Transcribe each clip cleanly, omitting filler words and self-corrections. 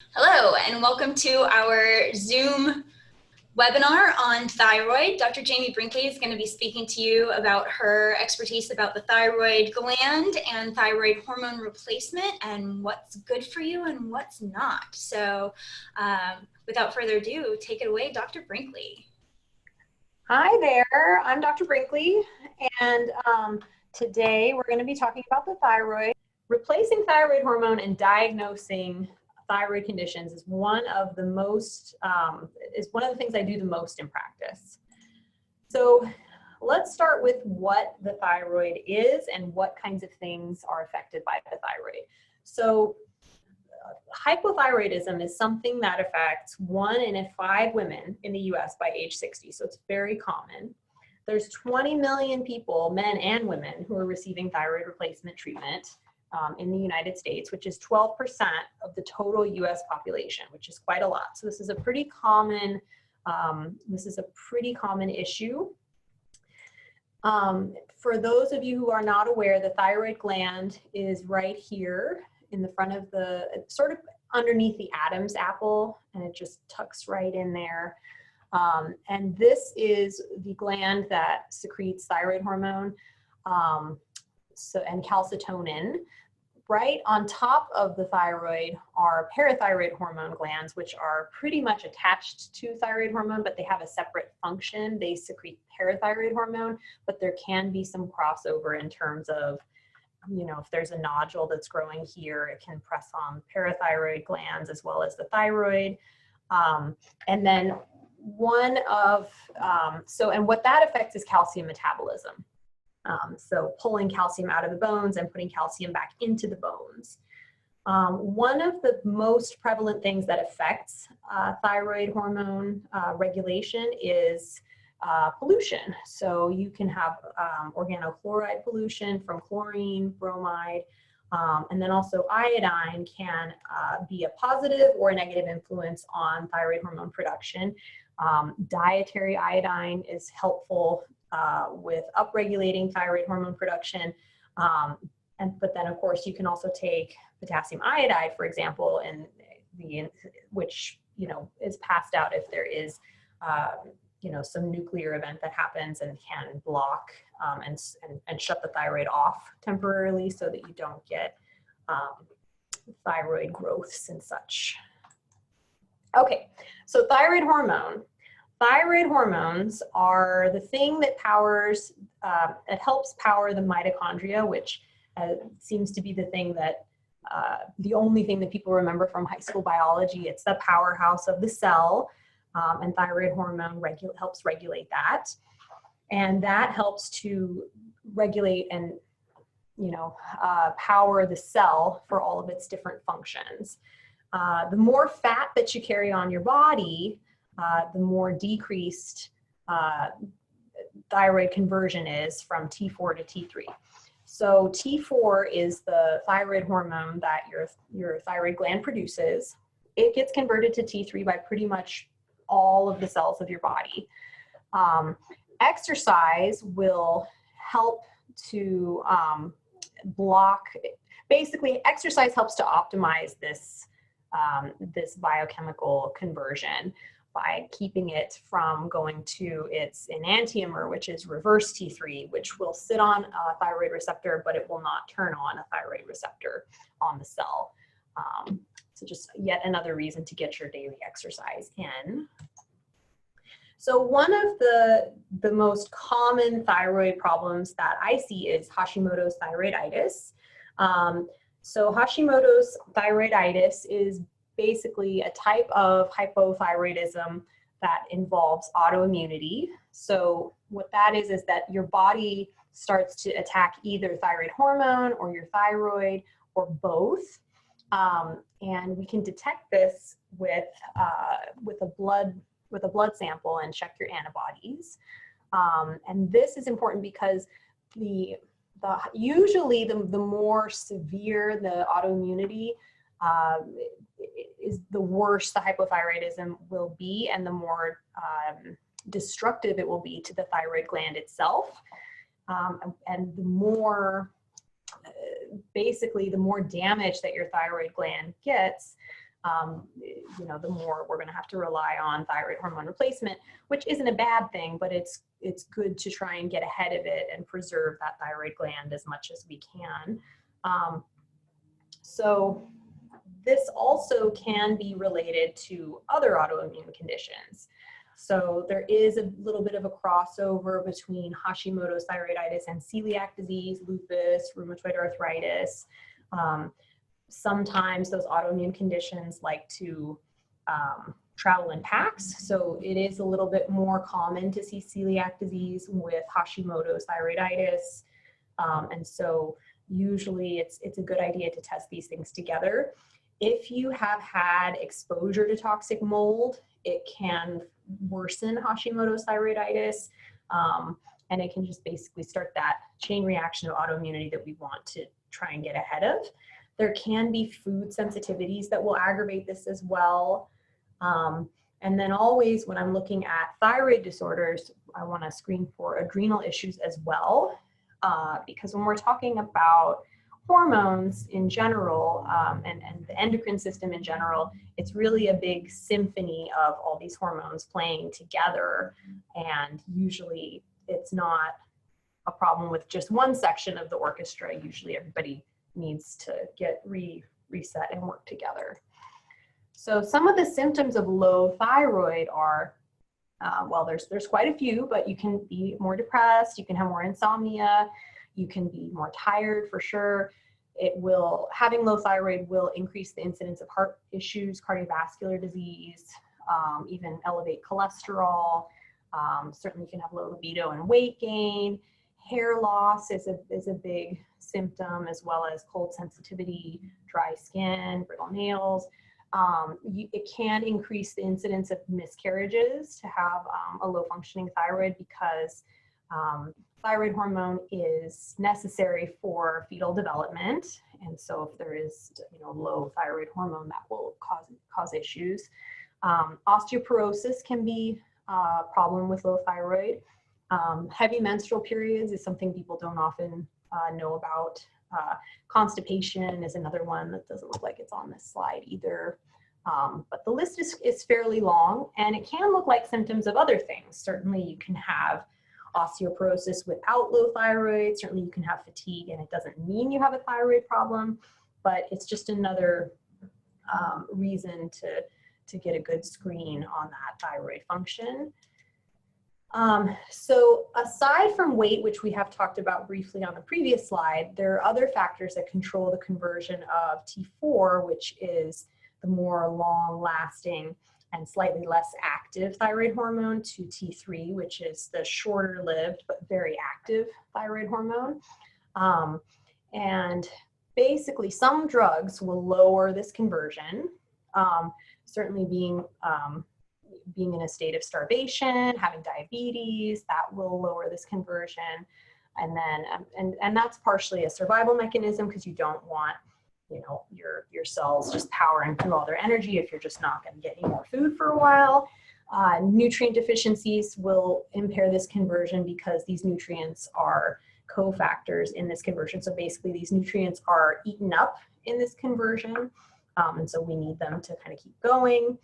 Hello, and welcome to our Zoom webinar on thyroid. Dr. Jamie Brinkley is going to be speaking to you about her expertise about the thyroid gland and thyroid hormone replacement and what's good for you and what's not. So without further ado, take it away, Dr. Brinkley. Hi there, I'm Dr. Brinkley, and today we're going to be talking about the thyroid. Replacing thyroid hormone and diagnosing thyroid conditions is one of the things I do the most in practice. So let's start with what the thyroid is and what kinds of things are affected by the thyroid. So hypothyroidism is something that affects 1 in 5 women in the US by age 60, so it's very common. There's 20 million people, men and women, who are receiving thyroid replacement treatment in the United States, which is 12% of the total US population, which is quite a lot. So this is a pretty common, issue. For those of you who are not aware, the thyroid gland is right here in the front of sort of underneath the Adam's apple, and it just tucks right in there. And this is the gland that secretes thyroid hormone and calcitonin. Right on top of the thyroid are parathyroid hormone glands, which are pretty much attached to thyroid hormone, but they have a separate function. They secrete parathyroid hormone, but there can be some crossover in terms of, if there's a nodule that's growing here, it can press on parathyroid glands as well as the thyroid. And then and what that affects is calcium metabolism. So pulling calcium out of the bones and putting calcium back into the bones. One of the most prevalent things that affects thyroid hormone regulation is pollution. So you can have organochloride pollution from chlorine, bromide, and then also iodine can be a positive or a negative influence on thyroid hormone production. Dietary iodine is helpful with upregulating thyroid hormone production. But then of course you can also take potassium iodide, for example, which is passed out if there is some nuclear event that happens and can block and shut the thyroid off temporarily so that you don't get thyroid growths and such. Okay, so thyroid hormone. Thyroid hormones are the thing that it helps power the mitochondria, which seems to be the thing that, the only thing that people remember from high school biology. It's the powerhouse of the cell, and thyroid hormone helps regulate that. And that helps to regulate and, power the cell for all of its different functions. The more fat that you carry on your body, the more decreased thyroid conversion is from T4 to T3. So T4 is the thyroid hormone that your thyroid gland produces. It gets converted to T3 by pretty much all of the cells of your body. Exercise will help to basically exercise helps to optimize this biochemical conversion by keeping it from going to its enantiomer, which is reverse T3, which will sit on a thyroid receptor, but it will not turn on a thyroid receptor on the cell. So just yet another reason to get your daily exercise in. So one of the most common thyroid problems that I see is Hashimoto's thyroiditis. So Hashimoto's thyroiditis is basically a type of hypothyroidism that involves autoimmunity. So what that is that your body starts to attack either thyroid hormone or your thyroid or both. And we can detect this with a blood sample and check your antibodies. And this is important because usually the more severe the autoimmunity is, the worse the hypothyroidism will be, and the more destructive it will be to the thyroid gland itself. And the more, basically, the more damage that your thyroid gland gets, you know, the more we're going to have to rely on thyroid hormone replacement, which isn't a bad thing, but it's good to try and get ahead of it and preserve that thyroid gland as much as we can. So this also can be related to other autoimmune conditions. So there is a little bit of a crossover between Hashimoto's thyroiditis and celiac disease, lupus, rheumatoid arthritis. Sometimes those autoimmune conditions like to travel in packs. So it is a little bit more common to see celiac disease with Hashimoto's thyroiditis. And so usually it's a good idea to test these things together. If you have had exposure to toxic mold, it can worsen Hashimoto's thyroiditis, and it can just basically start that chain reaction of autoimmunity that we want to try and get ahead of. There can be food sensitivities that will aggravate this as well. And then always when I'm looking at thyroid disorders, I want to screen for adrenal issues as well, because when we're talking about hormones in general, and the endocrine system in general, it's really a big symphony of all these hormones playing together. And usually it's not a problem with just one section of the orchestra. Usually everybody needs to get reset and work together. So some of the symptoms of low thyroid are, well, there's quite a few, but you can be more depressed, you can have more insomnia, you can be more tired for sure. Having low thyroid will increase the incidence of heart issues, cardiovascular disease, even elevate cholesterol. Certainly you can have low libido and weight gain. Hair loss is a big symptom, as well as cold sensitivity, dry skin, brittle nails. It can increase the incidence of miscarriages to have a low functioning thyroid, because thyroid hormone is necessary for fetal development. And so if there is, you know, low thyroid hormone, that will cause issues. Osteoporosis can be a problem with low thyroid. Heavy menstrual periods is something people don't often know about. Constipation is another one that doesn't look like it's on this slide either. But the list is fairly long, and it can look like symptoms of other things. Certainly you can have osteoporosis without low thyroid. Certainly you can have fatigue, and it doesn't mean you have a thyroid problem, but it's just another reason to get a good screen on that thyroid function. So aside from weight, which we have talked about briefly on the previous slide, there are other factors that control the conversion of T4, which is the more long-lasting and slightly less active thyroid hormone, to T3, which is the shorter-lived but very active thyroid hormone. And basically, some drugs will lower this conversion. Certainly being in a state of starvation, having diabetes, that will lower this conversion. And then, and that's partially a survival mechanism, because you don't want, you know, your cells just powering through all their energy if you're just not going to get any more food for a while. Nutrient deficiencies will impair this conversion, because these nutrients are cofactors in this conversion. So basically these nutrients are eaten up in this conversion. And so we need them to kind of keep going.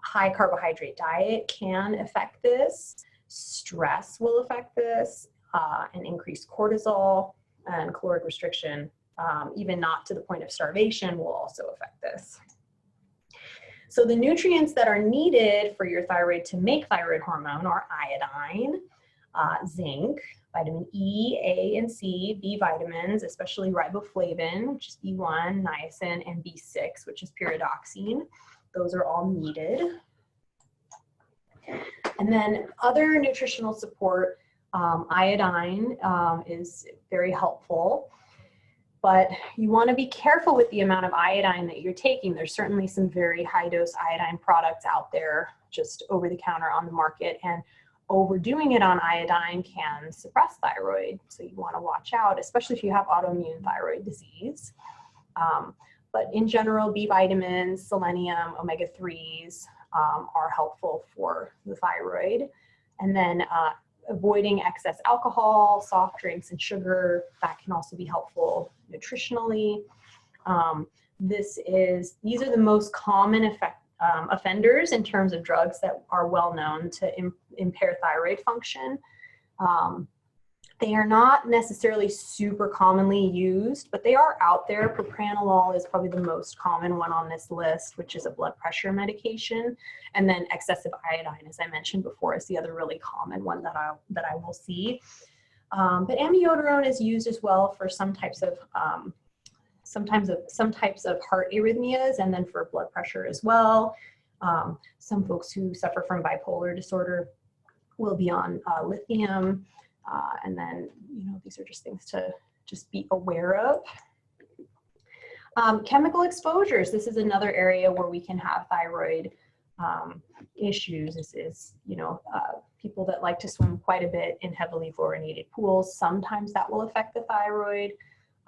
High carbohydrate diet can affect this. Stress will affect this, and increased cortisol and caloric restriction, even not to the point of starvation, will also affect this. So the nutrients that are needed for your thyroid to make thyroid hormone are iodine, zinc, vitamin E, A, and C, B vitamins, especially riboflavin, which is B1, niacin, and B6, which is pyridoxine. Those are all needed. And then other nutritional support, iodine is very helpful, but you want to be careful with the amount of iodine that you're taking. There's certainly some very high dose iodine products out there, just over the counter on the market, and overdoing it on iodine can suppress thyroid. So you want to watch out, especially if you have autoimmune thyroid disease. But in general, B vitamins, selenium, omega-3s are helpful for the thyroid. And then avoiding excess alcohol, soft drinks, and sugar, that can also be helpful nutritionally. these are the most common offenders in terms of drugs that are well known to impair thyroid function. They are not necessarily super commonly used, but they are out there. Propranolol is probably the most common one on this list, which is a blood pressure medication. And then excessive iodine, as I mentioned before, is the other really common one that I will see. But amiodarone is used as well for some types of heart arrhythmias, and then for blood pressure as well. Some folks who suffer from bipolar disorder will be on lithium. And then, these are just things to just be aware of. Chemical exposures. This is another area where we can have thyroid issues. This is, people that like to swim quite a bit in heavily fluorinated pools. Sometimes that will affect the thyroid.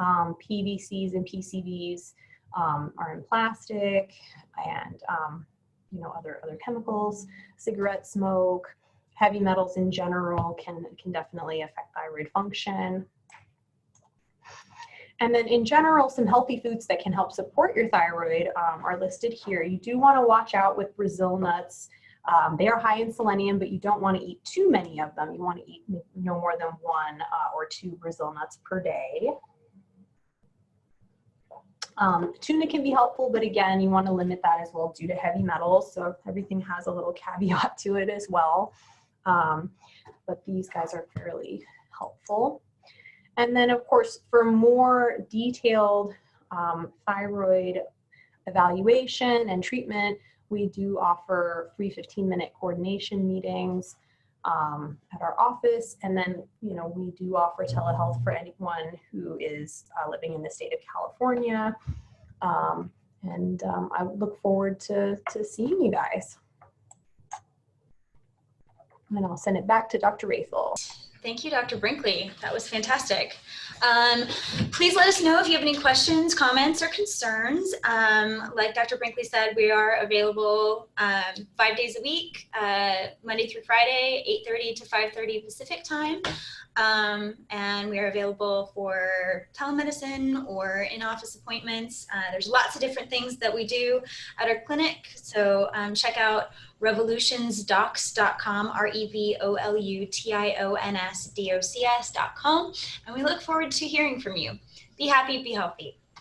PVCs and PCBs are in plastic, and other chemicals. Cigarette smoke, heavy metals in general can definitely affect thyroid function. And then in general, some healthy foods that can help support your thyroid are listed here. You do want to watch out with Brazil nuts. They are high in selenium, but you don't want to eat too many of them. You want to eat no more than 1 or 2 Brazil nuts per day. Tuna can be helpful, but again, you want to limit that as well due to heavy metals. So everything has a little caveat to it as well. But these guys are fairly helpful. And then, of course, for more detailed thyroid evaluation and treatment, we do offer free 15-minute coordination meetings at our office. And then, we do offer telehealth for anyone who is living in the state of California. I look forward to seeing you guys. And then I'll send it back to Dr. Rathel. Thank you, Dr. Brinkley. That was fantastic. Please let us know if you have any questions, comments, or concerns. Like Dr. Brinkley said, we are available 5 days a week, Monday through Friday, 8:30 to 5:30 Pacific time. And we are available for telemedicine or in-office appointments. There's lots of different things that we do at our clinic. So check out revolutionsdocs.com, revolutionsdocs.com. And we look forward to hearing from you. Be happy, be healthy.